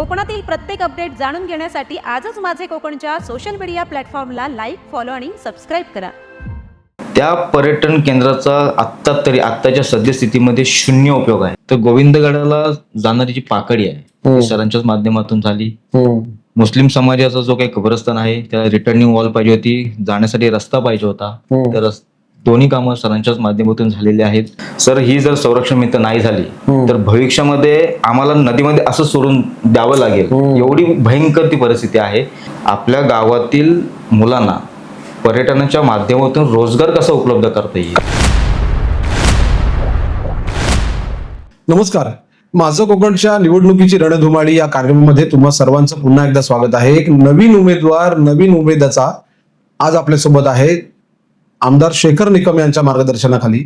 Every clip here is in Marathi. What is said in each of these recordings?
कोकणातील प्रत्येक अपडेट जाणून घेण्यासाठी आजच माझे कोकणच्या सोशल मीडिया प्लॅटफॉर्मला लाईक, फॉलो आणि सबस्क्राईब करा. त्या पर्यटन केंद्राचा आत्ताच्या सद्यस्थितीमध्ये शून्य उपयोग आहे. तर गोविंदगडाला जाणारी जी पाकडी आहे ती सरांच्याच माध्यमातून झाली. मुस्लिम समाजाचा जो काही कब्रस्तान आहे त्याला रिटर्निंग वॉल पाहिजे होती, जाण्यासाठी रस्ता पाहिजे होता. तर दोन्ही कामं सरांच्याच माध्यमातून झालेली आहेत. सर, ही जर संरक्षण भिंत नाही झाली तर भविष्यामध्ये आम्हाला नदीमध्ये असं सोडून द्यावं लागेल, एवढी भयंकर ती परिस्थिती आहे. आपल्या गावातील मुलांना पर्यटनाच्या माध्यमातून रोजगार कसा उपलब्ध करता येईल? नमस्कार, माझं कोकणच्या निवडणुकीची रणधुमाळी या कार्यक्रमामध्ये तुम्हा सर्वांचं पुन्हा एकदा स्वागत आहे. एक नवीन उमेदवार, नवीन उमेदाचा आज आपल्यासोबत आहे. आमदार शेखर निकम यांच्या मार्गदर्शनाखाली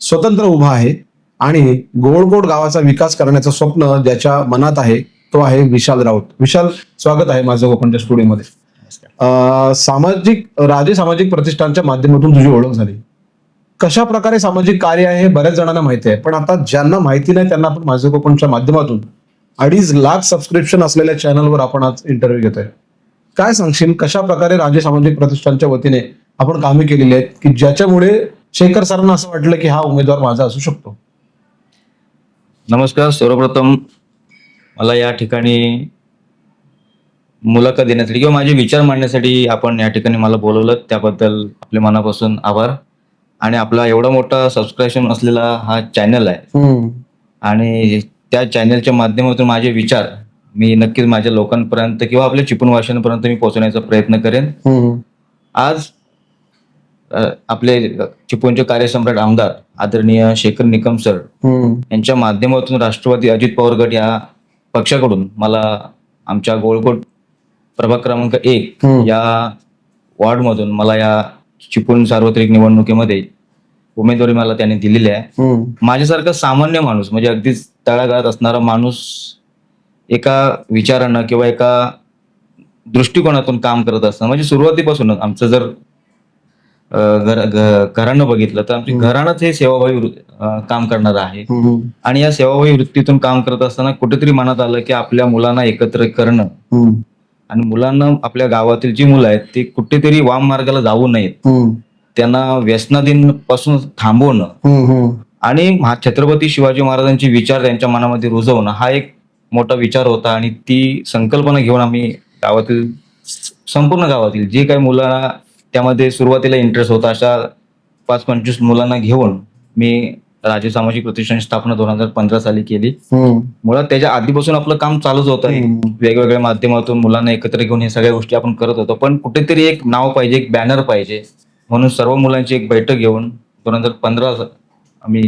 स्वतंत्र उभा आहे आणि गोळकोट गावाचा विकास करण्याचं स्वप्न ज्याच्या मनात आहे तो आहे विशाल राऊत. विशाल, स्वागत आहे माझं कोकणच्या स्टुडिओमध्ये. राजे सामाजिक प्रतिष्ठानच्या माध्यमातून तुझी ओळख झाली. कशा प्रकारे सामाजिक कार्य आहे हे बऱ्याच जणांना माहिती आहे, पण आता ज्यांना माहिती नाही त्यांना आपण माझं कोकणच्या माध्यमातून 2.5 लाख सबस्क्रिप्शन असलेल्या चॅनलवर आपण आज इंटरव्ह्यू घेतोय. काय सांगशील, कशा प्रकारे राजे सामाजिक प्रतिष्ठानच्या वतीने आपण कामे केलेली आहेत की ज्याच्यामुळे शेखर सरांना असं वाटलं की हा उमेदवार माझा असू शकतो? नमस्कार. सर्वप्रथम मला या ठिकाणी मुलाखत देण्यासाठी किंवा माझे विचार मांडण्यासाठी आपण या ठिकाणी मला बोलवलं, त्याबद्दल आपले मनापासून आभार. आणि आपला एवढा मोठा सबस्क्रिप्शन असलेला हा चॅनल आहे आणि त्या चॅनलच्या माध्यमातून माझे विचार मी नक्कीच माझ्या लोकांपर्यंत किंवा आपल्या चिपळूणवासियांपर्यंत मी पोहोचवण्याचा प्रयत्न करेन. आज आपले चिपळूणचे कार्यसम्राट आमदार आदरणीय शेखर निकम सर यांच्या माध्यमातून राष्ट्रवादी अजित पवार गट या पक्षाकडून मला आमच्या गोळकोट प्रभाग क्रमांक 1 या वॉर्डमधून मला या चिपळूण सार्वत्रिक निवडणुकीमध्ये उमेदवारी मला त्याने दिलेली आहे. माझ्यासारखा सामान्य माणूस, म्हणजे अगदीच तळागाळात असणारा माणूस एका विचारानं किंवा एका दृष्टिकोनातून काम करत असताना, म्हणजे सुरुवातीपासूनच आमचं जर घरानं बघितलं तर आमची घरानंच हे सेवाभावी काम करणार आहे. आणि या सेवाभावी वृत्तीतून काम करत असताना कुठेतरी मनात आलं की आपल्या मुलांना एकत्र करणं आणि मुलांना, आपल्या गावातील जी मुलं आहेत ती कुठेतरी वाम मार्गाला जाऊ नयेत, त्यांना व्यसनाधीनपासून थांबवणं आणि छत्रपती शिवाजी महाराजांचे विचार त्यांच्या मनामध्ये रुजवणं हा एक मोठा विचार होता. आणि ती संकल्पना घेऊन आम्ही गावातील, संपूर्ण गावातील जे काही मुलांना त्यामध्ये सुरुवातीला इंटरेस्ट होता अशा 5-25 मुलांना घेऊन मी राजे सामाजिक प्रतिष्ठानची स्थापना 2015 साली केली. मुळात त्याच्या आधीपासून आपलं काम चालूच होतं. वेगवेगळ्या माध्यमातून मुलांना एकत्र घेऊन हे सगळ्या गोष्टी आपण करत होतो, पण कुठेतरी एक नाव पाहिजे, एक बॅनर पाहिजे, म्हणून सर्व मुलांची एक बैठक घेऊन 2015 आम्ही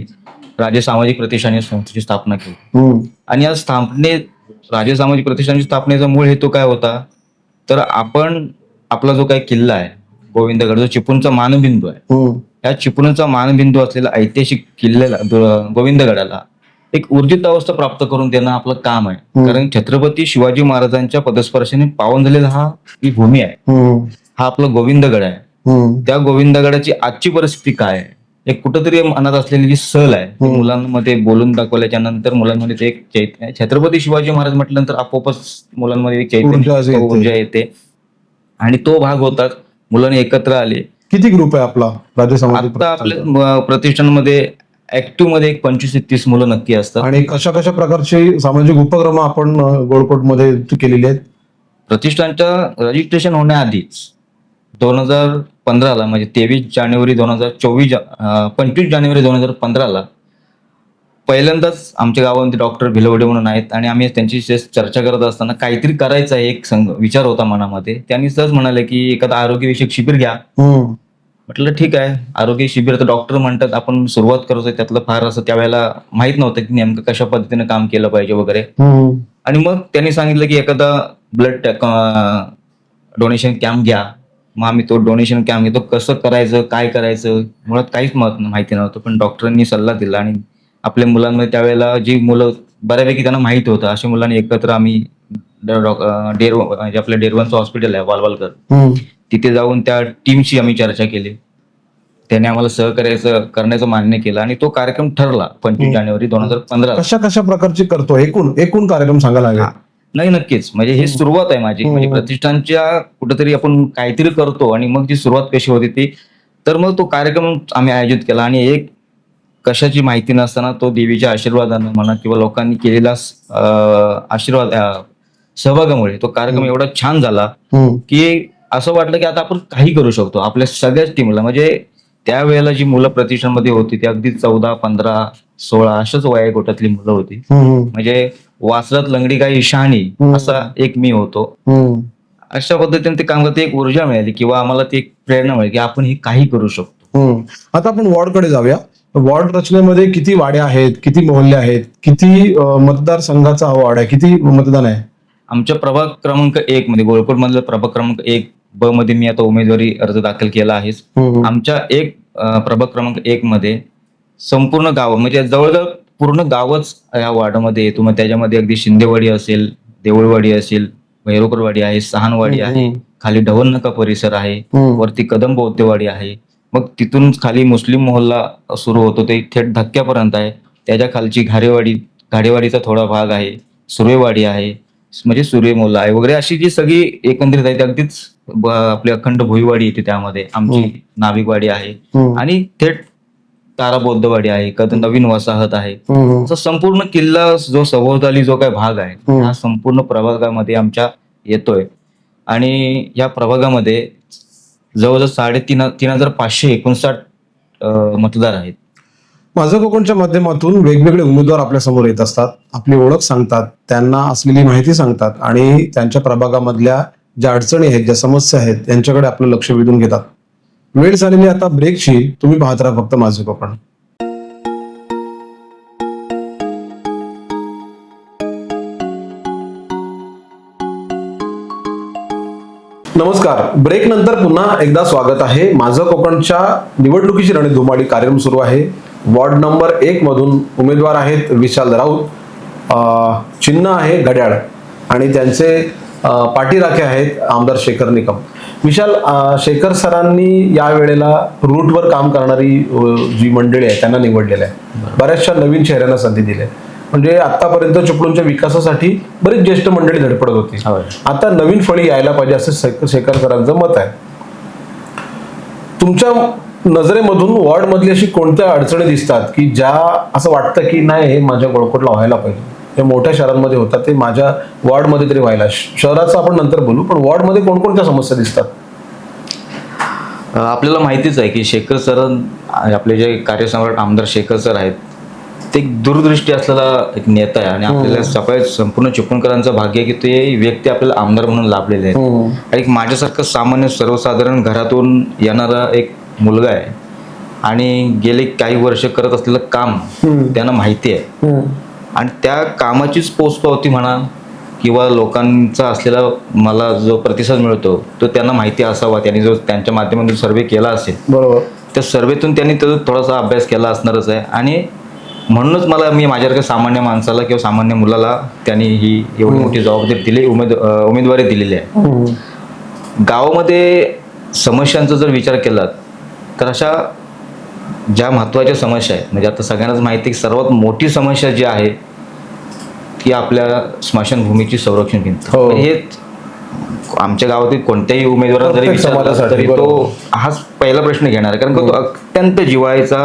राजे सामाजिक प्रतिष्ठान संस्थेची स्थापना केली. आणि या राजे सामाजिक प्रतिष्ठानची स्थापनेचा मूळ हेतू काय होता, तर आपण आपला जो काही किल्ला आहे गोविंदगड, जो चिपळूणचा मानबिंदू आहे, या चिपळूणचा मानबिंदू असलेला ऐतिहासिक किल्ल्याला, गोविंदगडाला एक ऊर्जित अवस्था प्राप्त करून देणं आपलं काम आहे. कारण छत्रपती शिवाजी महाराजांच्या पदस्पर्शाने पावन झालेला ही भूमी आहे, हा आपला गोविंदगड आहे. त्या गोविंदगडाची आजची परिस्थिती काय आहे, एक कुठंतरी मनात असलेली जी सल आहे ती मुलांमध्ये बोलून दाखवल्याच्या नंतर मुलांमध्ये ते एक चैतन्य, छत्रपती शिवाजी महाराज म्हटल्यानंतर आपोआपच मुलांमध्ये एक चैतन्य, ऊर्जा येते. आणि तो भाग होता, मुलांनी एकत्र आले. किती ग्रुप आहे आपला राजे सामाजिक? आता आपल्या प्रतिष्ठानमध्ये ऍक्टिव्ह मध्ये एक 25 ते 30 मुलं नक्की असतात. आणि कशा कशा प्रकारचे सामाजिक उपक्रम आपण गोळकोटमध्ये केलेले आहेत? प्रतिष्ठानच्या रजिस्ट्रेशन होण्याआधीच 2015ला, म्हणजे 23 जानेवारी 2024, 25 जानेवारी 2015ला पहिल्यांदाच आमच्या गावामध्ये डॉक्टर भिलवडे म्हणून आहेत आणि आम्ही त्यांची चर्चा करत असताना काहीतरी करायचं आहे एक विचार होता मनामध्ये. त्यांनी सहज म्हणाले की एखादा आरोग्यविषयक शिबिर घ्या. म्हटलं ठीक आहे, आरोग्य शिबिर तर डॉक्टर म्हणतात, आपण सुरुवात करतोय, त्यातलं फार असं त्यावेळेला माहित नव्हतं की नेमकं कशा पद्धतीने काम केलं पाहिजे वगैरे. आणि मग त्यांनी सांगितलं की एखादा ब्लड डोनेशन कॅम्प घ्या. मग आम्ही तो डोनेशन कॅम्प घेतो, कसं करायचं, काय करायचं, मुळात काहीच माहिती नव्हतं. पण डॉक्टरांनी सल्ला दिला आणि आपल्या मुलांमध्ये त्यावेळेला जी मुलं बऱ्यापैकी त्यांना माहिती होतं अशा मुलांनी एकत्र आम्ही आपल्या डेरवनचं हॉस्पिटल आहे वालवालकर, तिथे जाऊन त्या टीमशी आम्ही चर्चा केली. त्याने आम्हाला करण्याचं मान्य केलं आणि तो कार्यक्रम ठरला 25 जानेवारी 2015. कशा कशा प्रकारचे करतो, एकूण कार्यक्रम सांगायला लागेल? नाही, नक्कीच. म्हणजे ही सुरुवात आहे माझी. म्हणजे प्रतिष्ठानच्या कुठेतरी आपण काहीतरी करतो आणि मग ती सुरुवात कशी होती ती, तर मग तो कार्यक्रम आम्ही आयोजित केला आणि एक कशाची माहिती नसताना तो देवीच्या आशीर्वादानं म्हणा किंवा लोकांनी केलेला आशीर्वाद सहभागामुळे तो कार्यक्रम एवढा छान झाला की असं वाटलं की आता आपण काही करू शकतो आपल्या सगळ्याच टीमला. म्हणजे त्यावेळेला जी मुलं प्रतिष्ठानमध्ये होती ती अगदी 14, 15, 16 अशाच वया गटातली मुलं होती. म्हणजे वासरात लंगडी काही शहाणी असा एक मी होतो. अशा पद्धतीने ते काम करते एक ऊर्जा मिळाली किंवा आम्हाला ती एक प्रेरणा मिळाली की आपण हे काही करू शकतो. आता आपण वॉर्डकडे जाऊया. वॉर्ड रचनेमध्ये किती वाड्या आहेत, किती मोहल्ले आहेत, किती मतदारसंघाचा हा वॉर्ड आहे, किती मतदान आहे? आमच्या प्रभाग क्रमांक 1 मध्ये गोळकोट मधलं प्रभाग क्रमांक 1B मध्ये मी आता उमेदवारी अर्ज दाखल केला आहेच. आमच्या प्रभाग क्रमांक 1 मध्ये संपूर्ण गाव म्हणजे जवळजवळ पूर्ण गावच या वॉर्डामध्ये येतो. मग त्याच्यामध्ये अगदी शिंदेवाडी असेल, देऊळवाडी असेल, भैरवकरवाडी आहे, सहानवाडी आहे, खाली ढवळनाका परिसर आहे, वरती कदम बौद्धवाडी आहे, मग तिथून खाली मुस्लिम मोहल्ला सुरू होतो ते थेट धक्क्यापर्यंत आहे. त्याच्या खालची घाडेवाडीचा थोडा भाग आहे, सुर्वेवाडी आहे, म्हणजे सूर्य मोहल्ला आहे वगैरे. अशी जी सगळी एकंदरीत आहे ती अगदीच आपली अखंड भुईवाडी येते. त्यामध्ये आमची नाविकवाडी आहे आणि थेट तारा बौद्धवाडी आहे, नवीन वसाहत आहे. असं संपूर्ण किल्ला जो सभोवताली जो काय भाग आहे हा संपूर्ण प्रभागामध्ये आमच्या येतोय. आणि या प्रभागामध्ये जवळजवळ 3,559 मतदार आहेत. माझं कोकणच्या माध्यमातून वेगवेगळे उमेदवार आपल्या समोर येत असतात, आपली ओळख सांगतात, त्यांना असलेली माहिती सांगतात आणि त्यांच्या प्रभागामधल्या ज्या अडचणी आहेत, ज्या समस्या आहेत त्यांच्याकडे आपलं लक्ष वेधून घेतात. वेळ झालेली आता ब्रेकची. तुम्ही पाहत राहा फक्त माझं कोकण. नमस्कार. ब्रेक नंतर पुन्हा एकदा स्वागत आहे. माझं कोकणच्या निवडणुकीची रणधुमाळी कार्यक्रम सुरू आहे. वॉर्ड नंबर 1 मधून उमेदवार आहेत विशाल राऊत, चिन्ह आहे घड्याळ आणि त्यांचे पाठीराखे आहेत आमदार शेखर निकम. विशाल, शेखर सरांनी या वेळेला रूटवर काम करणारी जी मंडळी आहे त्यांना निवडलेलं आहे. बऱ्याचशा नवीन चेहऱ्यांना संधी दिली आहे. म्हणजे आतापर्यंत चिपळूणच्या विकासासाठी बरीच ज्येष्ठ मंडळी धडपडत होती. आता नवीन फळी यायला पाहिजे असं शेखर सरांचं मत आहे. तुमच्या नजरेमधून वॉर्ड मधली अशी कोणत्या अडचणी दिसतात की ज्या असं वाटतं की नाही हे माझ्या गोळकोटला व्हायला पाहिजे, हे मोठ्या शहरांमध्ये होतात ते माझ्या वॉर्डमध्ये तरी व्हायला. शहराचं आपण नंतर बोलू, पण वॉर्डमध्ये कोणकोणत्या समस्या दिसतात? आपल्याला माहितीच आहे की शेखर सर आपले जे कार्यसम्राट आमदार शेखर सर आहेत ते एक दूरदृष्टी असलेला एक नेता आहे आणि आपल्याला संपूर्ण चिपळूणकरांचं भाग्य आहे की ते व्यक्ती आपल्याला आमदार म्हणून लाभलेले आहेत. आणि माझ्यासारखं सामान्य सर्वसाधारण घरातून येणारा एक मुलगा आहे आणि गेले काही वर्ष करत असलेलं काम त्यांना माहिती आहे आणि त्या कामाचीच पोचपावती म्हणा किंवा लोकांचा असलेला मला जो प्रतिसाद मिळतो तो त्यांना माहिती असावा. त्यांनी जो त्यांच्या माध्यमातून सर्वे केला असेल, बरोबर, त्या सर्वेतून त्यांनी तो थोडासा अभ्यास केला असणारच आहे आणि म्हणूनच मी माझ्यासारख्या सामान्य माणसाला किंवा सामान्य मुलाला त्यांनी ही एवढी मोठी जबाबदारी दिली, उमेदवारी दिलेली आहे. गावामध्ये समस्यांचा जर विचार केला तर अशा ज्या महत्त्वाच्या समस्या आहेत, म्हणजे आता सगळ्यांनाच माहिती की सर्वात मोठी समस्या जी आहे ती आपल्या स्मशानभूमीची संरक्षण भिंत. हे आमच्या गावातील कोणत्याही उमेदवाराला जरी विचारला तरी तो हाच पहिला प्रश्न घेणार आहे, कारण तो अत्यंत जिव्हाळ्याचा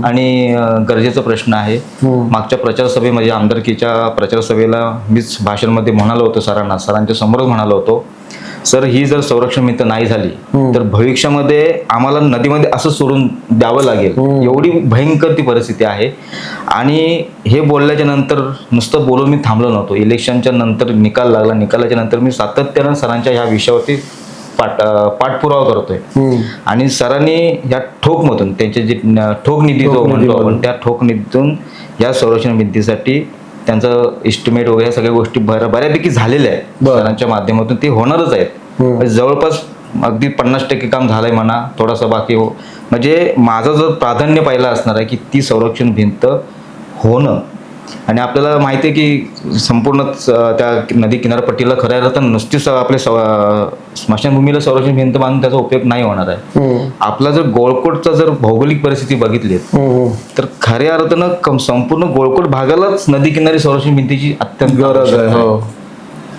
आणि गरजेचा प्रश्न आहे. मागच्या प्रचार सभेमध्ये आमदारकीच्या प्रचार सभेला मीच भाषणामध्ये म्हणालो होतो सरांच्या समोरच म्हणालो होतो, सर ही जर संरक्षण भिंत नाही झाली तर भविष्यामध्ये आम्हाला नदीमध्ये असं सोडून द्यावं लागेल, एवढी भयंकर ती परिस्थिती आहे. आणि हे बोलल्याच्या नंतर नुसतं बोलून मी थांबलो नव्हतो. इलेक्शनच्या नंतर निकाल लागला, निकालाच्या नंतर मी सातत्यानं सरांच्या ह्या विषयावरती पाठपुरावा करतोय आणि सरांनी या ठोकमधून त्यांचे जे ठोक निधी जो म्हणतो आपण त्या ठोक निधीतून या संरक्षण भिंतीसाठी त्यांचं एस्टिमेट वगैरे सगळ्या गोष्टी बऱ्यापैकी झालेल्या आहेत. सरांच्या माध्यमातून ते होणारच आहेत. जवळपास अगदी 50% काम झालंय म्हणा, थोडासा बाकी हो. म्हणजे माझं जर प्राधान्य पहिलं असणार आहे की ती संरक्षण भिंत होणं. आणि आपल्याला माहिती आहे की संपूर्ण त्या नदी किनारपट्टीला खऱ्या अर्थानं नुसतीच आपल्या स्मशानभूमीला संरक्षण भिंत बांधून त्याचा उपयोग नाही होणार आहे. आपला जर गोळकोटचा जर भौगोलिक परिस्थिती बघितली तर खऱ्या अर्थानं संपूर्ण गोळकोट भागालाच नदी किनारी संरक्षण भिंतीची अत्यंत गरज आहे.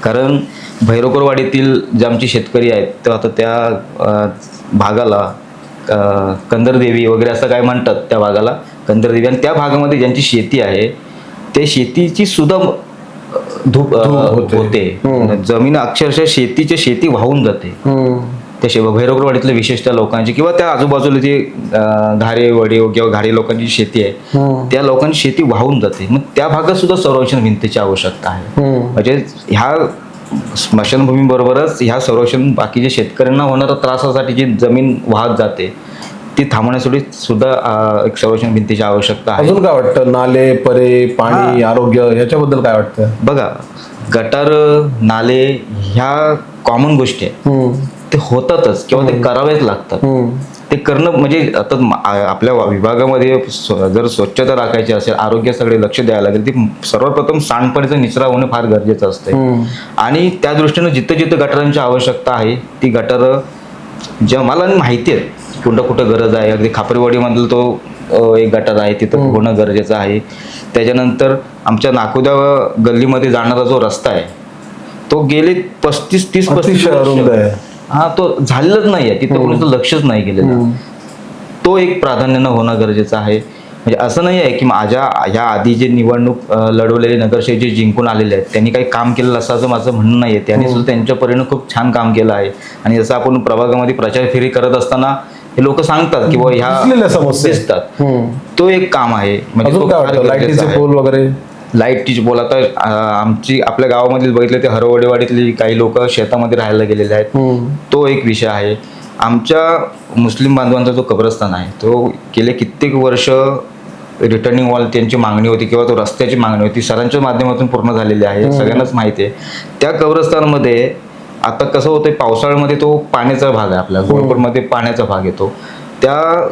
कारण भैरवकरवाडीतील जे आमचे शेतकरी आहेत तर आता त्या भागाला कंदरदेवी वगैरे असं काय म्हणतात, त्या भागाला कंदरदेवी, आणि त्या भागामध्ये ज्यांची शेती आहे ते शेतीची सुद्धा धूप होते. जमीन अक्षरशः शेती वाहून जाते त्या भैरवकरवाडीतल्या विशेषतः लोकांची किंवा त्या आजूबाजूला जे घारेवाडी किंवा घाडी लोकांची शेती आहे त्या लोकांची शेती वाहून जाते. मग त्या भागात सुद्धा संरक्षण भिंतीची आवश्यकता आहे. म्हणजे ह्या स्मशानभूमी बरोबरच ह्या संरक्षण बाकीच्या शेतकऱ्यांना होणाऱ्या त्रासासाठी जी जमीन वाहत जाते ती थांबवण्यासाठी सुद्धा एक संरक्षण भिंतीची आवश्यकता आहे. अजून काय वाटतं, नाले परे पाणी आरोग्य याच्याबद्दल काय वाटतं? बघा, गटार नाले ह्या कॉमन गोष्टी आहेत, ते होतातच किंवा ते करावेच लागतात. ते करणं म्हणजे आता आपल्या विभागामध्ये जर स्वच्छता राखायची असेल, आरोग्य सगळे लक्ष द्यायला लागेल, ती सर्वप्रथम सांडपाणीचा निचरा होणं फार गरजेचं असतं. आणि त्या दृष्टीनं जिथं जिथं गटारांची आवश्यकता आहे ती गटारं ज्या मला माहिती आहे कुठं गरज आहे. अगदी खापरेवाडीमधला तो एक गटार आहे, तिथं होणं गरजेचं आहे. त्याच्यानंतर आमच्या नाकोदा गल्लीमध्ये जाणारा जो रस्ता आहे तो गेले 35 हा तो झालेलाच नाहीये, तिथं कोणीच लक्षच नाही केलेलं. तो एक प्राधान्यानं होणं गरजेचं आहे. म्हणजे असं नाही आहे की माझ्या ह्या आधी जे निवडणूक लढवलेले नगरसेवक जे जिंकून आलेले आहेत त्यांनी काही काम केलेलं असं माझं म्हणणं नाहीये. त्यांनी सुद्धा त्यांच्या परीनं खूप छान काम केलं आहे. आणि जसं आपण प्रभागामध्ये प्रचार फेरी करत असताना हे लोक सांगतात की ह्या समस्या दिसतात, तो एक काम आहे. म्हणजे लाईटची पोल आता आपल्या गावामध्ये बघितलं ते हरवडेवाडीतली काही लोक शेतामध्ये राहायला गेलेले आहेत, तो एक विषय आहे. आमच्या मुस्लिम बांधवांचा जो कब्रस्तान आहे तो गेले कित्येक वर्ष रिटर्निंग वॉल त्यांची मागणी होती किंवा तो रस्त्याची मागणी होती, सरांच्या माध्यमातून पूर्ण झालेली आहे, सगळ्यांनाच माहिती आहे. त्या कब्रस्तानमध्ये आता कसं होतंय, पावसाळ्यामध्ये तो पाण्याचा भाग आहे, आपल्या गोळकोटमध्ये पाण्याचा भाग येतो. त्या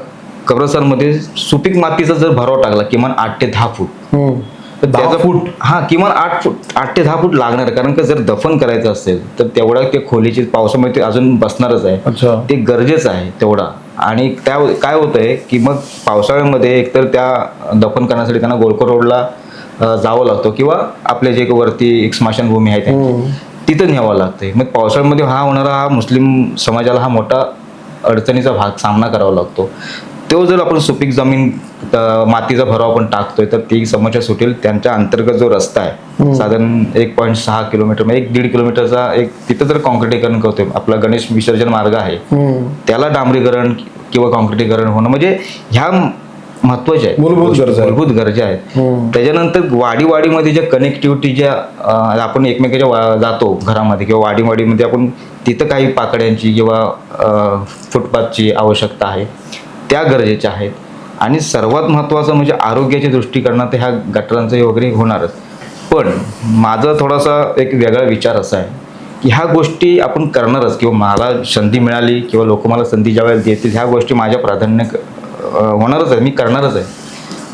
कब्रस्तानमध्ये सुपीक मातीचा जर भराव टाकला किमान 8 ते 10 फूट, त्याचा फूट किमान 8 ते 10 फूट लागणार. कारण का जर दफन करायचं असेल तर तेवढा ते खोलीची पावसामध्ये अजून बसणारच आहे, ते गरजेचं आहे तेवढा. आणि त्या काय होतंय की मग पावसाळ्यामध्ये एकतर त्या दफन करण्यासाठी त्यांना गोळकोट रोडला जावं लागतं किंवा आपले जे वरती एक स्मशानभूमी आहे त्यांची तिथं न्यावं लागतंय. मग पावसाळ्यामध्ये हा मुस्लिम समाजाला हा मोठा अडचणीचा भाग सामना करावा लागतो. तो जर आपण सुपीक जमीन मातीचा भराव आपण टाकतोय तर ती समस्या सुटेल. त्यांच्या अंतर्गत जो रस्ता आहे साधारण 1.6 किलोमीटर म्हणजे 1-1.5 किलोमीटरचा एक तिथं जर कॉन्क्रिटीकरण करतोय, आपला गणेश विसर्जन मार्ग आहे त्याला डांबरीकरण किंवा कॉन्क्रिटीकरण होणं म्हणजे ह्या महत्वाच्या आहेत, मूलभूत गरजा आहेत. त्याच्यानंतर वाडीमध्ये ज्या कनेक्टिव्हिटी ज्या आपण एकमेकाच्या जातो घरामध्ये किंवा वाडीमध्ये आपण तिथं काही पाकड्यांची किंवा फुटपाथची आवश्यकता आहे, त्या गरजेच्या आहेत. आणि सर्वात महत्त्वाचं म्हणजे आरोग्याच्या दृष्टीकोनात ह्या गटारांचं वगैरे होणारच. पण माझा थोडासा एक वेगळा विचार असा आहे की ह्या गोष्टी आपण करणारच किंवा मला संधी मिळाली किंवा लोक मला संधी ज्यावेळेला देतील ह्या गोष्टी माझ्या प्राधान्य होणारच आहे, मी करणारच आहे.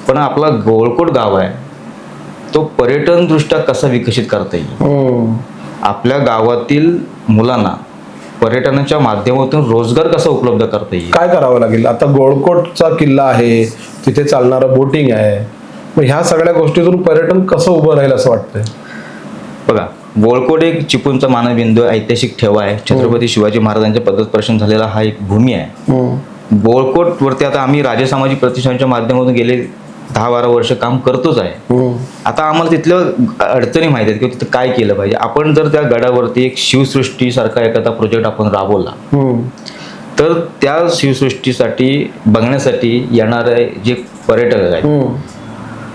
पण आपला गोळकोट गाव आहे तो पर्यटन दृष्ट्या कसा विकसित करता येईल, आपल्या गावातील मुलांना पर्यटनाच्या माध्यमातून रोजगार कसा उपलब्ध करता येईल, काय करावं लागेल. आता गोळकोटचा किल्ला आहे, तिथे चालणारं बोटिंग आहे, मग ह्या सगळ्या गोष्टीतून पर्यटन कसं उभं राहील असं वाटतंय? बघा, गोळकोट एक चिपळूणचा मानबिंदू ऐतिहासिक ठेवा आहे. छत्रपती शिवाजी महाराजांच्या पदस्पर्शन झालेला हा एक भूमी आहे. गोळकोट वरती आता आम्ही राजे सामाजिक प्रतिष्ठानच्या माध्यमातून गेले 10-12 वर्ष काम करतोच आहे. आता आम्हाला तिथल्या अडचणी माहिती आहेत किंवा तिथं काय केलं पाहिजे. आपण जर त्या गडावरती एक शिवसृष्टी सारखा एखादा प्रोजेक्ट आपण राबवला तर त्या शिवसृष्टीसाठी बघण्यासाठी येणारे जे पर्यटक आहेत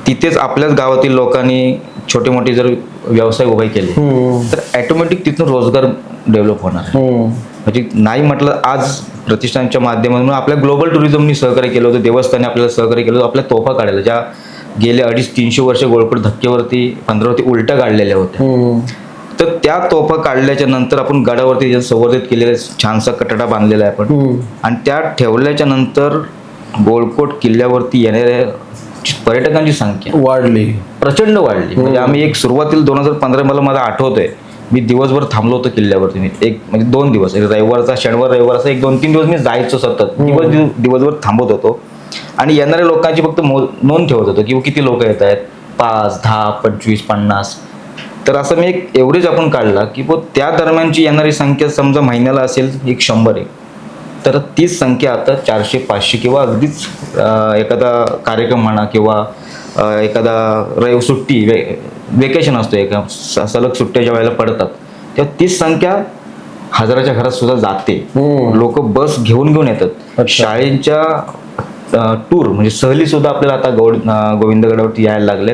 तिथेच आपल्याच गावातील लोकांनी छोटे मोठे जर व्यवसाय उभे केले तर ऑटोमॅटिक तिथून रोजगार डेव्हलप होणार आहे. म्हणजे नाही म्हटलं आज प्रतिष्ठानच्या माध्यमातून आपल्या ग्लोबल टुरिझमनी सहकार्य केलं होतं, देवस्थानी आपल्याला सहकार्य केलं होतं, आपल्या तोफा काढायला ज्या गेले 250-300 वर्ष गोळकोट धक्क्यावरती 15 उलट्या काढलेल्या होत्या. तर त्या तोफा काढल्याच्या नंतर आपण गडावरती संवर्धित केलेला छानसा कटडा बांधलेला आहे आपण, आणि त्या ठेवल्याच्या नंतर गोळकोट किल्ल्यावरती येणाऱ्या पर्यटकांची संख्या प्रचंड वाढली. म्हणजे आम्ही एक सुरुवातीला 2015 मला आठवतंय मी दिवसभर थांबलो होतो किल्ल्यावरती. मी म्हणजे 2 दिवस रविवारचा शनिवार रविवारचा 1-2-3 दिवस मी जायचो सतत, दिवसभर थांबत होतो आणि येणाऱ्या लोकांची फक्त नोंद ठेवत होतो की किती लोक येत आहेत, 5, 10, 25, 50. तर असं मी एक एवढेच आपण काढला की त्या दरम्यानची येणारी संख्या समजा महिन्याला असेल 100 आहे, तर तीच संख्या आता 400, 500 किंवा अगदीच एखादा कार्यक्रम म्हणा किंवा एखादा सुट्टी वेकेशन असतो, एका सलग सुट्ट्याच्या वेळेला पडतात, तेव्हा तीच संख्या हजाराच्या घरात सुद्धा जाते. लोक बस घेऊन येतात. शाळेच्या टूर म्हणजे सहली सुद्धा आपल्याला आता गोविंदगडावरती यायला लागले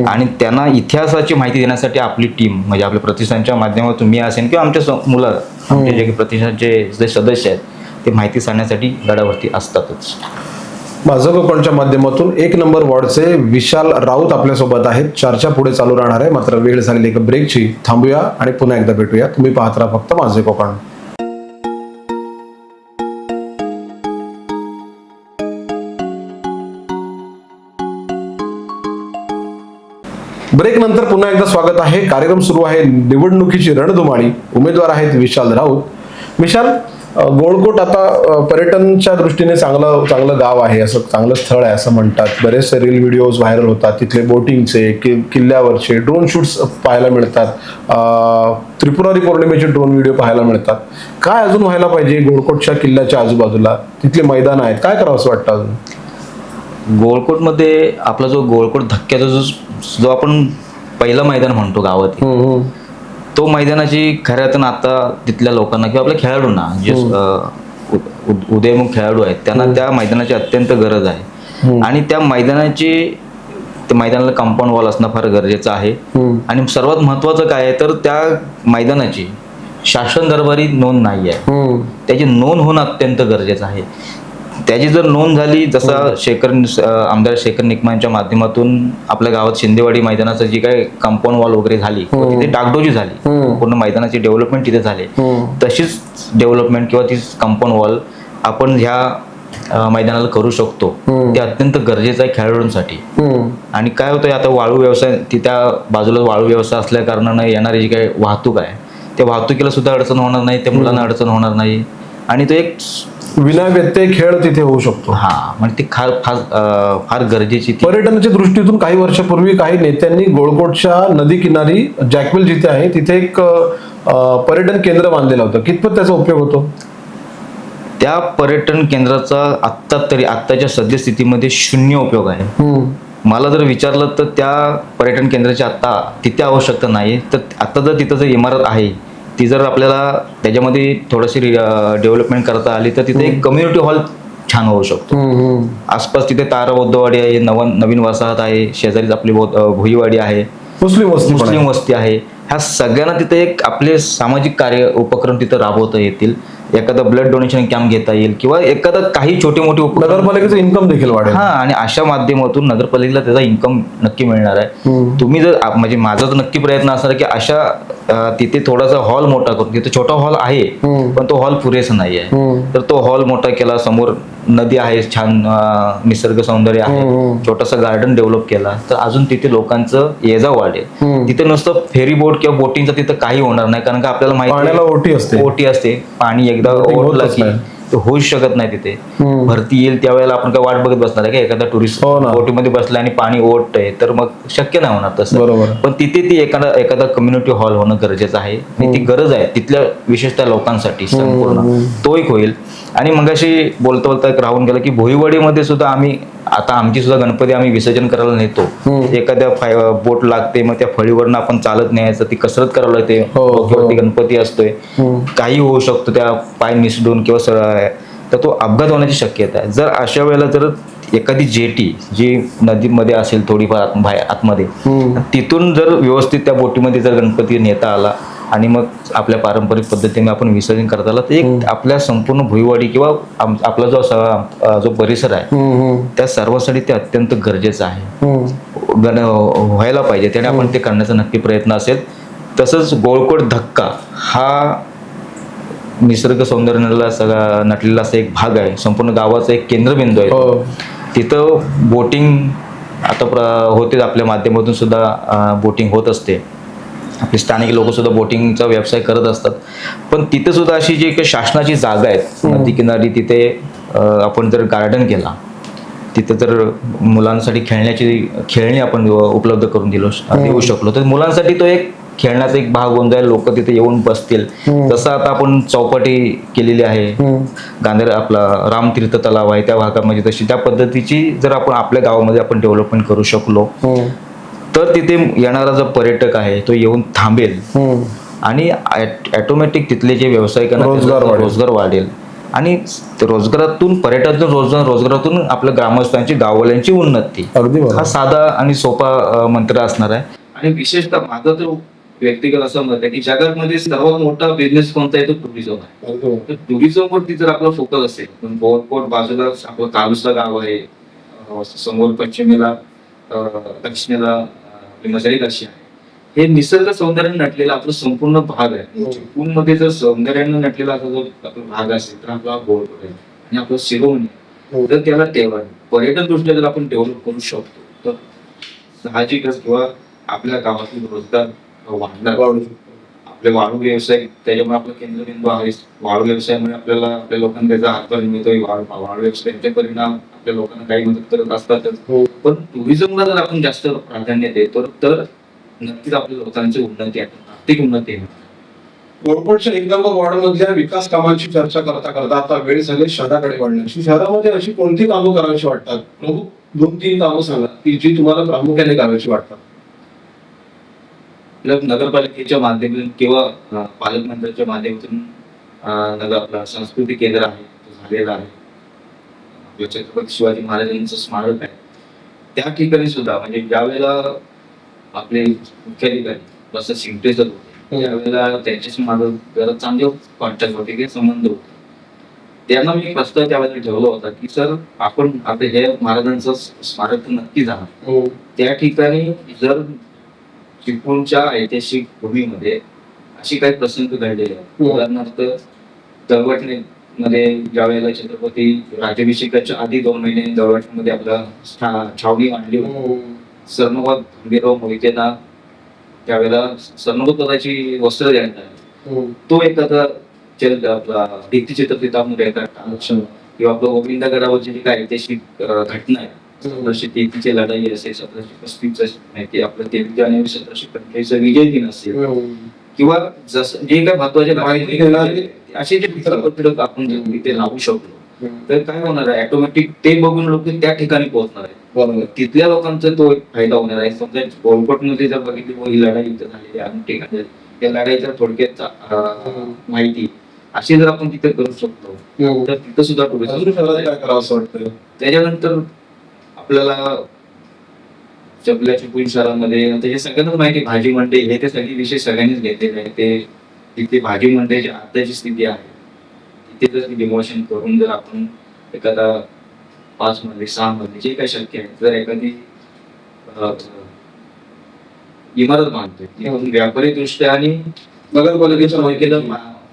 आणि त्यांना इतिहासाची माहिती देण्यासाठी आपली टीम म्हणजे आपल्या प्रतिष्ठानच्या माध्यमातून मी असेल किंवा आमच्या मुलं आमचे जे प्रतिष्ठानचे जे सदस्य आहेत ते माहिती सांगण्यासाठी गडावरती असतातच. माझं कोकणच्या माध्यमातून 1 नंबर वॉर्डचे विशाल राऊत आपल्यासोबत आहेत. चर्चा पुढे चालू राहणार आहे, मात्र वेळ झालेली एका ब्रेकची. थांबूया आणि पुन्हा एकदा भेटूया. तुम्ही पाहत राहा फक्त माझे कोकण. ब्रेक नंतर पुन्हा एकदा स्वागत आहे. कार्यक्रम सुरू आहे. निवडणुकीची रणधुमाळी. उमेदवार आहेत विशाल राऊत. विशाल, गोळकोट आता पर्यटनच्या दृष्टीने चांगलं गाव आहे, असं चांगलं स्थळ आहे असं म्हणतात. बरेचसे रील व्हिडिओज व्हायरल होतात. तिथले बोटिंगचे, किल्ल्यावरचे ड्रोन शूट्स पाहायला मिळतात. त्रिपुरारी पौर्णिमेचे ड्रोन व्हिडिओ पाहायला मिळतात. काय अजून व्हायला पाहिजे गोळकोटच्या किल्ल्याच्या आजूबाजूला? तिथले मैदान आहेत, काय करावं असं वाटतं अजून? गोळकोटमध्ये आपला जो गोळकोट धक्क्याचा जो आपण पहिलं मैदान म्हणतो गावात, तो मैदानाची खऱ्या अर्थानं आता तिथल्या लोकांना किंवा आपल्या खेळाडूंना जे उदयमुख खेळाडू आहेत त्यांना त्या मैदानाची अत्यंत गरज आहे. आणि त्या मैदानाला कंपाऊंड वॉल असणं फार गरजेचं आहे. आणि सर्वात महत्वाचं काय आहे तर त्या मैदानाची शासन दरबारी नोंद नाही आहे. त्याची नोंद होणं अत्यंत गरजेचं आहे. त्याची जर नोंद झाली, जसा आमदार शेखर निकमांच्या माध्यमातून आपल्या गावात शिंदेवाडी मैदानाचं जी काही कंपाऊंड वॉल वगैरे झाली, तिथे डागडोजी झाली, पूर्ण मैदानाची डेव्हलपमेंट तिथे झाली, तशीच डेव्हलपमेंट किंवा ती कंपाऊंड वॉल आपण ह्या मैदानाला करू शकतो. ते अत्यंत गरजेचं आहे खेळाडूंसाठी. आणि काय होतंय आता वाळू व्यवसाय, त्या बाजूला वाळू व्यवसाय असल्या कारणानं येणारी जी काही वाहतूक आहे त्या वाहतुकीला सुद्धा अडचण होणार नाही, त्या मुलांना अडचण होणार नाही आणि तो एक विना व्यत्यय खेळ तिथे होऊ शकतो. म्हणजे ती फार गरजेची. पर्यटनाच्या दृष्टीतून काही वर्षापूर्वी काही नेत्यांनी गोळकोटच्या नदी किनारी जॅकवेल जिथे आहे तिथे एक पर्यटन केंद्र बांधलेलं होतं. कितपत त्याचा उपयोग होतो? त्या पर्यटन केंद्राचा आत्ताच्या सद्यस्थितीमध्ये 0 उपयोग आहे. मला जर विचारलं तर त्या पर्यटन केंद्राची आता तिथे आवश्यकता नाही. तर आता जर तिथं जर इमारत आहे ती जर आपल्याला त्याच्यामध्ये थोडीशी डेव्हलपमेंट करता आली तर तिथे एक कम्युनिटी हॉल छान होऊ शकतो. आसपास तिथे तारा बौद्धवाडी आहे, नवीन वसाहत आहे, शेजारीच आपली भुईवाडी आहे, मुस्लिम वस्ती आहे. ह्या सगळ्यांना तिथे एक आपले सामाजिक कार्य उपक्रम तिथे राबवता येतील. एखादा ब्लड डोनेशन कॅम्प घेता येईल किंवा एखादा काही छोटे मोठे नगरपालिकेचं इन्कम देखील वाढेल. आणि अशा माध्यमातून नगरपालिकेला त्याचा इन्कम नक्की मिळणार आहे. तुम्ही जर म्हणजे माझा तर नक्की प्रयत्न असणार की अशा तिथे थोडासा हॉल मोठा करून, तिथे छोटा हॉल आहे पण तो हॉल पुरेसा नाही आहे, तर तो हॉल मोठा केला, समोर नदी आहे, छान निसर्ग सौंदर्य आहे, छोटासा गार्डन डेव्हलप केला तर अजून तिथे लोकांचं ये-जा वाढेल. तिथे नुसतं फेरी बोट किंवा बोटिंगचं तिथं काही होणार नाही, कारण का आपल्याला माहिती ओटी असते. पाणी एकदा ओढला की होऊच शकत नाही. तिथे भरती येईल त्यावेळेला आपण काय वाट बघत बसणार आहे का? एखादा टुरिस्ट बोटीमध्ये बसला आणि पाणी ओढतंय तर मग शक्य नाही होणार तसं. पण तिथे ती एखादा कम्युनिटी हॉल होणं गरजेचं आहे. ती गरज आहे तिथल्या विशेषतः लोकांसाठी संपूर्ण. तो एक होईल. आणि मग अशी बोलता राहून गेलं की भुईवाडीमध्ये सुद्धा आता आमची सुद्धा गणपती आम्ही विसर्जन करायला नेतो. एखाद्या बोट लागते, मग त्या फळीवरनं आपण चालत न्यायचं, ती कसरत करायला लागते. गणपती असतोय, काही होऊ शकतो, त्या पाय निसडून किंवा तर तो अपघात होण्याची शक्यता आहे. जर अशा वेळेला जर एखादी जेटी जी नदीमध्ये असेल थोडीफार आतमध्ये, तिथून जर व्यवस्थित त्या बोटीमध्ये जर गणपती नेता आला आणि मग आपल्या पारंपरिक पद्धतीने आपण विसर्जन करता आला तर एक आपल्या संपूर्ण भुईवाडी किंवा आपला जो परिसर आहे त्या सर्वांसाठी ते अत्यंत गरजेचं आहे, व्हायला पाहिजे. त्याने आपण ते करण्याचा नक्की प्रयत्न असेल. तसंच गोळकोट धक्का हा निसर्ग सौंदर्याला सगळा नटलेला असा एक भाग आहे, संपूर्ण गावाचा एक केंद्रबिंदू आहे. तिथं बोटिंग आता होते, आपल्या माध्यमातून सुद्धा बोटिंग होत असते. आपले स्थानिक लोक सुद्धा बोटिंगचा व्यवसाय करत असतात. पण तिथे सुद्धा अशी जी काही शासनाची जागा आहे नदी किनारी, तिथे आपण जर गार्डन केला, तिथे जर मुलांसाठी खेळणी आपण उपलब्ध करून देऊ शकलो तर मुलांसाठी तो एक खेळण्याचा एक भाग होऊन जाईल, लोक तिथे येऊन बसतील. तसं आता आपण चौपाटी केलेली आहे, गांधीर आपला रामतीर्थ तलाव आहे त्या भागामध्ये, तशी त्या पद्धतीची जर आपण आपल्या गावामध्ये आपण डेव्हलपमेंट करू शकलो तर तिथे येणारा जो पर्यटक आहे तो येऊन थांबेल आणि ऑटोमॅटिक तिथले जे व्यावसायिकांना रोजगार वाढेल आणि रोजगारातून पर्यटनातून रोजगारातून आपल्या ग्रामस्थांची गाववाल्यांची उन्नती. हा साधा आणि सोपा मंत्र असणार आहे. आणि विशेषतः माझा तर व्यक्तिगत असं मत आहे की जगामध्ये सर्वात मोठा बिझनेस कोणता आहे तो टुरिझम आहे. तर टुरिझम वरती जर आपला फोकस असेल, बोरकोट बाजूला आपलं कालुसा गाव आहे, समोर पश्चिमेला दक्षिणेला मजारी काशी आहे, हे निसर्ग सौंदर्याने नटलेला आपला संपूर्ण भाग आहे. चिपळूणमध्ये जर सौंदर्याने नटलेला असा जो आपला भाग असेल तर आपला बोरकोट आहे आणि आपलं शिरोमणी, तर त्याला पर्यटन दृष्ट्या जर आपण डेव्हलप करू शकतो तर साहजिकच किंवा आपल्या गावातील रोजगार वाढणार. आपले वाळू व्यवसाय त्याच्यामुळे आपला केंद्रबिंदू आहे. वाळू व्यवसायामुळे आपल्याला आपल्या लोकांना त्याचा हातभार मिळतोय. वाळू व्यवसायाचे परिणाम आपल्या लोकांना काही मदत करत असतातच, पण टुरिझमला जर आपण जास्त प्राधान्य देतो तर नक्कीच आपल्या लोकांची उन्नती आहे, आर्थिक उन्नती आहे. बोरकोटच्या 1 नंबर वॉर्ड मधल्या विकास कामांची चर्चा करता करता आता वेळ झाली शहराकडे वळण्याची. शहरामध्ये अशी कोणती कामं करावीशी वाटतात? प्रमुख 2-3 कामं सांगा की जी तुम्हाला प्रामुख्याने करावीशी वाटतात. नगरपालिकेच्या माध्यमातून किंवा पालकमंत्र्यांच्या माध्यमातून आपला सांस्कृतिक केंद्र आहे तो झालेला आहे. आपल्या छत्रपती शिवाजी महाराजांचं स्मारक आहे, त्या ठिकाणी सुद्धा म्हणजे ज्यावेळेला आपले मुख्याधिकारी जसं शिंपटे सर होते त्यावेळेला त्यांच्याशी माझं जरा चांगले कॉन्टॅक्ट होते की संबंध होते. त्यांना मी प्रस्ताव त्यावेळेला ठेवला होता की सर आपण आपले हे महाराजांचं स्मारक नक्की जाणार. त्या ठिकाणी जर चिपळूणच्या ऐतिहासिक भूमीमध्ये अशी काही प्रसंग घडलेले आहेत, उदाहरणार्थ दळवटणीमध्ये ज्यावेळेला छत्रपती राज्याभिषेकाच्या आधी 2 महिने दळवटणीमध्ये आपला छावणी मांडली होती. सरनोबत खंडेराव मोहितेंना त्यावेळेला सरनोबत पदाची वस्त्र देण्यात आली. तो एखादा आपला भित्तीचित्र तिथं आपण किंवा आपलं गोविंदगडावरची जी काही ऐतिहासिक घटना आहे, 1733ची लढाई असेल, 1735 माहिती आपलं 23 जानेवारी 1745 विजय दिन असेल किंवा जसं जे काही महत्वाचे असे जे चित्रपट आपण इथे लावू शकलो तर काय होणार आहे, ऑटोमॅटिक ते बघून लोक त्या ठिकाणी पोहोचणार आहेत. तिथल्या लोकांचा तो एक फायदा होणार आहे. समजा बोलकोटमध्ये जर बघितली ही लढाई इथं झालेली आहे ठिकाणी, त्या लढाईच्या थोडक्यात माहिती अशी जर आपण तिथे करू शकतो तर तिथं सुद्धा टुरिझम काय करावं असं वाटतं. त्याच्यानंतर आपल्याला चिपळूण शहरामध्ये हे सगळ्यांनाच माहिती भाजी मंडई हे ते सगळे विषय सगळ्यांनीच घेतलेले आहे. ते तिथे भाजी मंडईची आताची स्थिती आहे तिथे जर डिमोशन करून जर आपण एखादा 5 मजली 6 मजली जे काही शक्य आहे जर एखादी इमारत बांधतोय व्यापारी दृष्ट्या आणि नगरपालिकेच्या मालकीला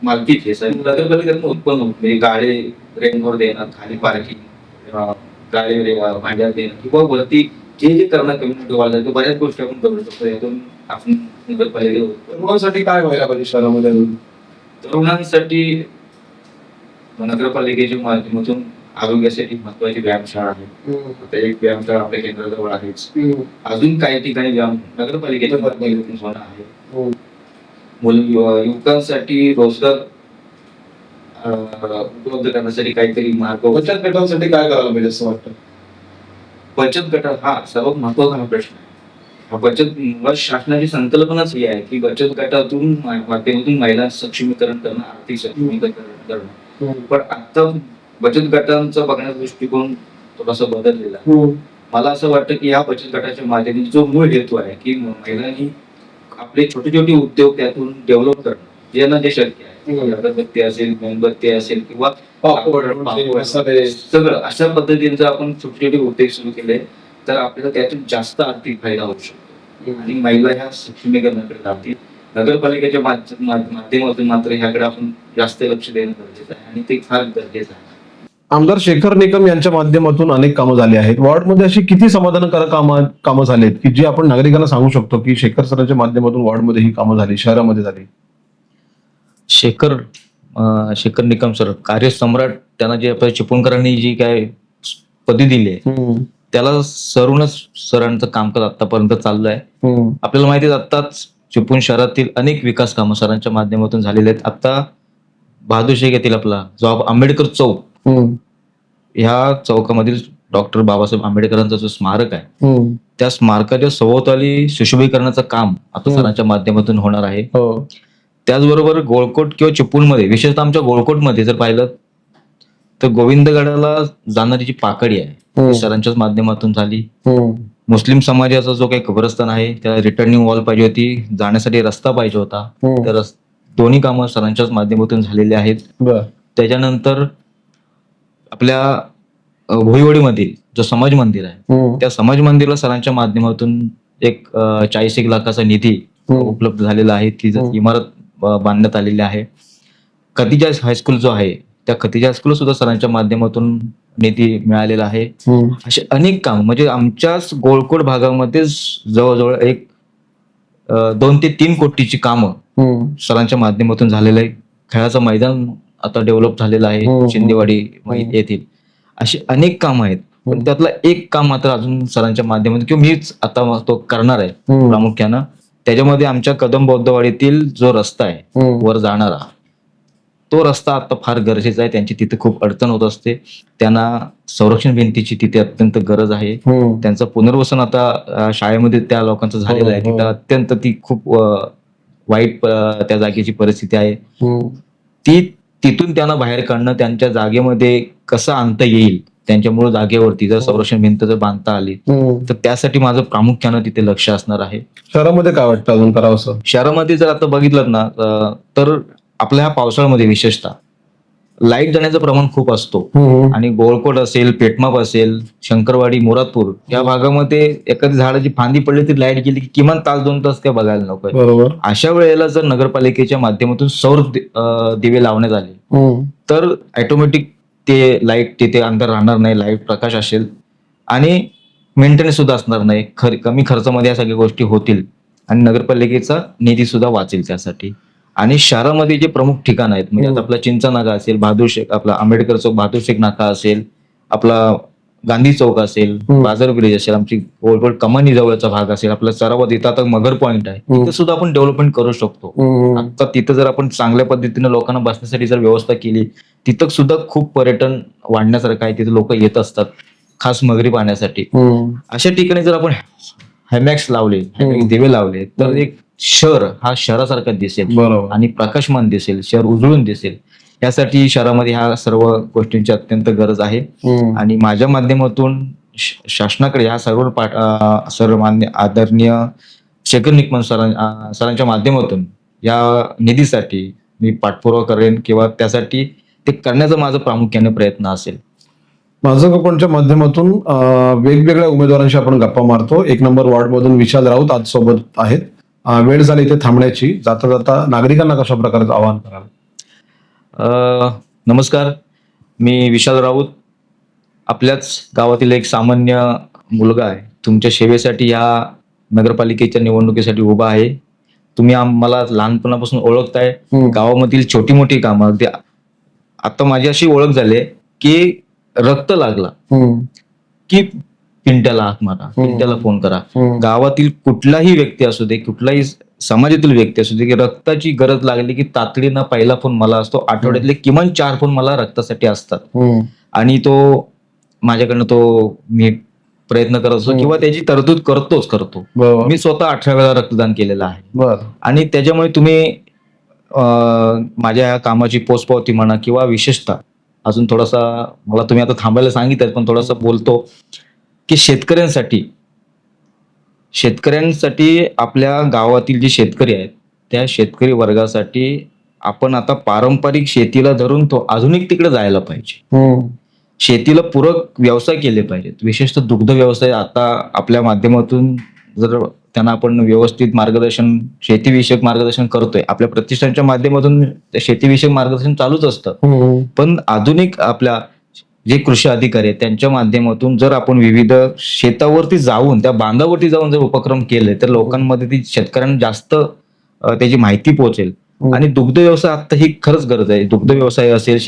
मालकीत हे सगळं नगरपालिकेतून उत्पन्न होत म्हणजे गाळे रेंटवर देणं, खाली पार्किंग, गाळे भांड्यात देणं किंवा वरती जे जे करणं कम्युनिटी वाढलं तर बऱ्याच गोष्टी आपण करू शकतो. यातून आपण नगरपालिकेला तरुणांसाठी काय व्हायला पाहिजे शहरामध्ये? तरुणांसाठी नगरपालिकेच्या माध्यमातून आरोग्यासाठी महत्वाची व्यायामशाळा आहे. एक व्यायामशाळा आपल्या केंद्राजवळ आहेच. अजून काही ठिकाणी व्यायाम नगरपालिकेच्या माध्यमातून होणार आहे. युवकांसाठी रोजगार उपलब्ध करण्यासाठी काहीतरी मार्ग. बचत गटांसाठी काय करायला पाहिजे असं वाटतं? बचत गट हा सर्वात महत्वाचा प्रश्न आहे. हा बचत शासनाची संकल्पनाच ही आहे की बचत गटातून माध्यमातून महिला सक्षमीकरण करणं, आर्थिक सक्षमीकरण करणं. पण आता बचत गटांचा बघण्याचा दृष्टिकोन थोडासा बदललेला आहे. मला असं वाटतं की या बचत गटाच्या माध्यमातून जो मूळ हेतू आहे की महिलांनी आपले छोटे छोटे उद्योग त्यातून डेव्हलप करणं ज्यांना जे शक्य आहे, अगरबत्ती असेल, मेणबत्ती असेल किंवा सगळं अशा पद्धतीने जर आपण छोटे छोटे उद्योग सुरू केले तर आपल्याला त्यातून जास्त आर्थिक फायदा होऊ शकतो आणि महिला ह्या सक्षमीकरणाकडे जातील. नगरपालिकेच्या माध्यमातून मात्र ह्याकडे आपण जास्त लक्ष देणं गरजेचं आहे आणि ते फार गरजेचं आहे. आमदार शेखर निकम यांच्या माध्यमातून अनेक कामं झाली आहेत. वॉर्डमध्ये अशी किती समाधानकारक कामं झाली आहेत की जी आपण नागरिकांना सांगू शकतो की शेखर सरांच्या माध्यमातून वॉर्डमध्ये ही कामं झाली, शहरामध्ये झाली? शेखर निकम सर कार्यसम्राट, त्यांना जे आपल्या चिपळूणकरांनी जी काय पदवी दिली आहे त्याला सरूनच सरांचं कामकाज आतापर्यंत चाललं आहे. आपल्याला माहिती आहे आत्ताच चिपळूण शहरातील अनेक विकास कामं सरांच्या माध्यमातून झालेले आहेत. आता बहादूर शेख येथील आपला जो आंबेडकर चौक, ह्या चौकामधील डॉक्टर बाबासाहेब आंबेडकरांचं जो स्मारक आहे, त्या स्मारकाच्या सभोवताली सुशोभीकरणाचं काम आता सरांच्या माध्यमातून होणार आहे. त्याचबरोबर गोळकोट किंवा चिपळूणमध्ये, विशेषतः आमच्या गोळकोटमध्ये जर पाहिलं तर गोविंदगडाला जाणारी जी पाकळी आहे ती सरांच्याच माध्यमातून झाली. मुस्लिम समाजाचा जो काही कब्रस्तान आहे त्याला रिटर्निंग वॉल पाहिजे होती, जाण्यासाठी रस्ता पाहिजे होता, तर दोन्ही कामं सरांच्याच माध्यमातून झालेली आहेत. त्याच्यानंतर आपल्या भुईवडीमध्ये जो समाज मंदिर आहे, त्या समाज मंदिराला सरांच्या माध्यमातून एक 40 लाखाचा निधी उपलब्ध झालेला आहे. ती इमारत बांधण्यात आलेली आहे. खतिजा हायस्कूल जो आहे, त्या खतिजा हायस्कूल सुद्धा सरांच्या माध्यमातून निधी मिळालेला आहे. असे अनेक काम, म्हणजे आमच्याच गोळकोट भागामध्येच जवळजवळ एक 2 ते 3 कोटीची कामं सरांच्या माध्यमातून झालेलं आहे. खेळाचं मैदान आता डेव्हलप झालेलं आहे शिंदेवाडी येथील. अशी अनेक कामं आहेत, पण त्यातलं एक काम मात्र अजून सरांच्या माध्यमातून किंवा मीच आता तो करणार आहे प्रामुख्यानं. त्याच्यामध्ये आमच्या कदम बौद्धवाडीतील जो रस्ता आहे वर जाणारा, तो रस्ता आता फार गरजेचा आहे. त्यांची तिथे खूप अडचण होत असते. त्यांना संरक्षण भिंतीची तिथे अत्यंत गरज आहे. त्यांचं पुनर्वसन आता शाळेमध्ये त्या लोकांचं झालेलं आहे. तिथं अत्यंत ती खूप वाईट त्या जागेची परिस्थिती आहे. तिथून त्यांना बाहेर काढणं, त्यांच्या जागेमध्ये कसं आणता येईल, त्यांच्या मूळ जागेवरती जर संरक्षण भिंत जर बांधता आली तर त्यासाठी माझं प्रामुख्यानं तिथे लक्ष असणार आहे. शहरामध्ये काय वाटतं अजून करावं? शहरामध्ये जर आता बघितलं ना तर आपल्या ह्या पावसाळ्यामध्ये विशेषतः लाईट जाण्याचं प्रमाण खूप असतो. आणि गोळकोट असेल, पेटमाप असेल, शंकरवाडी, मोरादपूर या भागामध्ये एखादी झाडाची फांदी पडली तरी लाईट गेली की किमान तास 2 तास त्या बघायला नको. अशा वेळेला जर नगरपालिकेच्या माध्यमातून सौर दिवे लावण्यात आले तर ऑटोमॅटिक ते लाईट तिथे अंधार राहणार नाही, लाईट प्रकाश असेल आणि मेंटेनन्स सुद्धा असणार नाही. कमी खर्चामध्ये या सगळ्या गोष्टी होतील आणि नगरपालिकेचा निधी सुद्धा वाचेल त्यासाठी. आणि शहरामध्ये जे प्रमुख ठिकाण आहेत, म्हणजे आता आपला चिंचा नाका असेल, बहादूर शेख, आपला आंबेडकर चौक, बहादूर शेख नाका असेल, आपला गांधी चौक असेल, बाजार ब्रिज असेल, आमची गोळकोट कमानी जवळचा भाग असेल, आपला सरावात इथं आता मगर पॉइंट आहे, तिथे सुद्धा आपण डेव्हलपमेंट करू शकतो. आता तिथं जर आपण चांगल्या पद्धतीने लोकांना बसण्यासाठी जर व्यवस्था केली, तिथं सुद्धा खूप पर्यटन वाढण्यासारखं आहे. तिथे लोक येत असतात खास मगरी पाहण्यासाठी. अशा ठिकाणी जर आपण हॅमॅक्स लावले, दिवे लावले तर एक शहर हा शहरासारखा दिसेल आणि प्रकाशमान दिसेल, शहर उजळून दिसेल. यासाठी शहरामध्ये ह्या सर्व गोष्टींची अत्यंत गरज आहे. आणि माझ्या माध्यमातून शासनाकडे ह्या सर्वमान्य आदरणीय शेखर निकम सरांच्या माध्यमातून या निधीसाठी मी पाठपुरावा करेन किंवा त्यासाठी ते करण्याचा माझा प्रामुख्याने प्रयत्न असेल. माझं कोकणच्या माध्यमातून वेगवेगळ्या उमेदवारांशी आपण गप्पा मारतो. 1 नंबर वॉर्ड मधून विशाल राऊत आज सोबत आहेत. वेळ झाली इथे थांबण्याची. जाता जाता नागरिकांना कशा प्रकारचं आवाहन कराल? नमस्कार, मी विशाल राऊत, आपल्याच गावातील एक सामान्य मुलगा आहे. तुमच्या सेवेसाठी या नगरपालिकेच्या निवडणुकीसाठी उभा आहे. तुम्ही मला लहानपणापासून ओळखताय. गावामधील छोटी मोठी कामं, अगदी आता माझी अशी ओळख झाली की रक्त लागला की पिंट्याला हाक मारा, पिंट्याला फोन करा. गावातील कुठलाही व्यक्ती असू दे, कुठलाही समाजातील व्यक्ती असू दे, की रक्ताची गरज लागली की तातडीनं पहिला फोन मला असतो. आठवड्यातले किमान 4 फोन मला रक्तासाठी असतात आणि तो माझ्याकडनं तो मी प्रयत्न करत असतो किंवा त्याची तरतूद करतो. मी स्वतः 18 वेळा रक्तदान केलेलं आहे. आणि त्याच्यामुळे तुम्ही माझ्या या कामाची पोचपावती म्हणा किंवा विशेषतः अजून थोडासा मला तुम्ही आता थांबायला सांगितलं पण थोडासा बोलतो की शेतकऱ्यांसाठी आपल्या गावातील जे शेतकरी आहेत त्या शेतकरी वर्गासाठी आपण आता पारंपरिक शेतीला धरून तो आधुनिकतेकडे जायला पाहिजे. शेतीला पूरक व्यवसाय केले पाहिजेत. विशेषतः दुग्ध व्यवसाय आता आपल्या माध्यमातून जर त्यांना आपण व्यवस्थित मार्गदर्शन, शेतीविषयक मार्गदर्शन करतोय, आपल्या प्रतिष्ठानच्या माध्यमातून शेतीविषयक मार्गदर्शन चालूच असतं. पण आधुनिक आपल्या जे कृषी अधिकारी आहेत त्यांच्या माध्यमातून जर आपण विविध शेतावरती जाऊन, त्या बांधावरती जाऊन जर उपक्रम केले तर लोकांमध्ये ती शेतकऱ्यांना जास्त त्याची माहिती पोहोचेल आणि दुग्ध व्यवसाय आता ही खरंच गरज आहे. दुग्ध व्यवसाय असेल,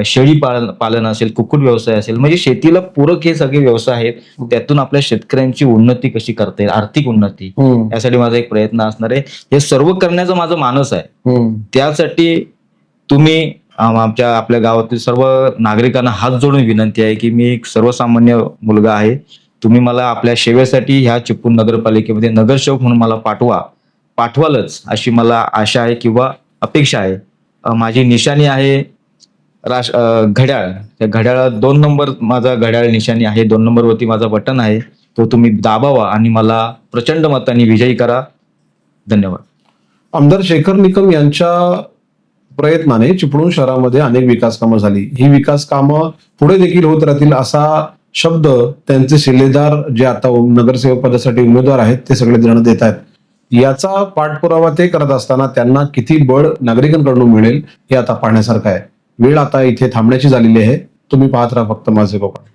शेळी पालन असेल, कुक्कुट व्यवसाय असेल, म्हणजे शेतीला पूरक हे सगळे व्यवसाय आहेत. त्यातून आपल्या शेतकऱ्यांची उन्नती कशी करता येईल, आर्थिक उन्नती, यासाठी माझा एक प्रयत्न असणार आहे. हे सर्व करण्याचा माझा मानस आहे. त्यासाठी तुम्ही आपल्या गावातील सर्व नागरिकांना हात जोडून विनंती आहे की मी एक सर्वसामान्य मुलगा आहे. तुम्ही मला आपल्या सेवेसाठी ह्या चिपळूण नगरपालिकेमध्ये नगरसेवक म्हणून मला पाठवालच अशी मला आशा आहे किंवा अपेक्षा आहे. माझी निशाणी आहे घड्याळ. त्या घड्याळात 2 नंबर माझा घड्याळ निशाणी आहे. 2 नंबरवरती माझा बटन आहे. तो तुम्ही दाबावा आणि मला प्रचंड मतांनी विजयी करा. धन्यवाद. आमदार शेखर निकम यांच्या प्रयत्नाने चिपळूण शहरामध्ये अनेक विकास कामं झाली. ही विकास कामं पुढे देखील होत राहतील असा शब्द त्यांचे शिलेदार जे आता नगरसेवक पदासाठी उमेदवार आहेत ते सगळे जण देत आहेत. याचा पाठपुरावा ते करत असताना त्यांना किती बळ नागरिकांकडून मिळेल हे आता पाहण्यासारखं आहे. वेळ आता इथे थांबण्याची झालेली आहे. तुम्ही पाहत राहा फक्त माझे कोकण.